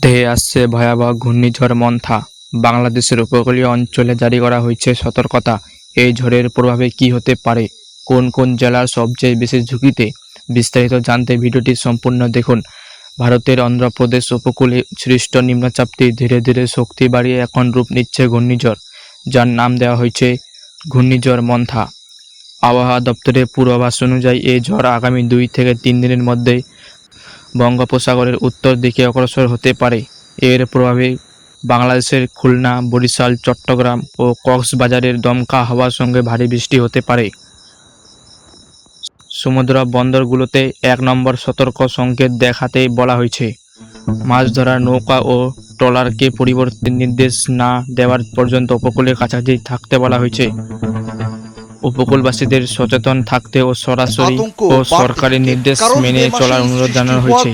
ধেয়ে আসছে ভয়াবহ ঘূর্ণিঝড় মন্থা। বাংলাদেশের উপকূলীয় অঞ্চলে জারি করা হয়েছে সতর্কতা। এই ঝড়ের প্রভাবে কি হতে পারে, কোন কোন জেলার সবচেয়ে বেশি ঝুঁকিতে, বিস্তারিত জানতে ভিডিওটি সম্পূর্ণ দেখুন। ভারতের অন্ধ্রপ্রদেশ উপকূলে সৃষ্ট নিম্নচাপটি ধীরে ধীরে শক্তি বাড়িয়ে এখন রূপ নিচ্ছে ঘূর্ণিঝড়, যার নাম দেওয়া হয়েছে ঘূর্ণিঝড় মন্থা। আবহাওয়া দপ্তরের পূর্বাভাস অনুযায়ী এই ঝড় আগামী 2 থেকে 3 দিনের মধ্যে বঙ্গোপসাগরের উত্তর দিকে অগ্রসর হতে পারে। এর প্রভাবে বাংলাদেশের খুলনা, বরিশাল, চট্টগ্রাম ও কক্সবাজারের দমকা হাওয়ার সঙ্গে ভারী বৃষ্টি হতে পারে। সমুদ্র বন্দরগুলোতে 1 নম্বর সতর্ক সংকেত দেখাতে বলা হয়েছে। মাছ ধরার নৌকা ও ট্রলারকে পরিবর্তনের নির্দেশ না দেওয়ার পর্যন্ত উপকূলের কাছাকাছি থাকতে বলা হয়েছে। উপকূলবাসীদের সচেতন থাকতে ও সরাসরি ও সরকারি নির্দেশ মেনে চলার অনুরোধ জানানো হয়েছে।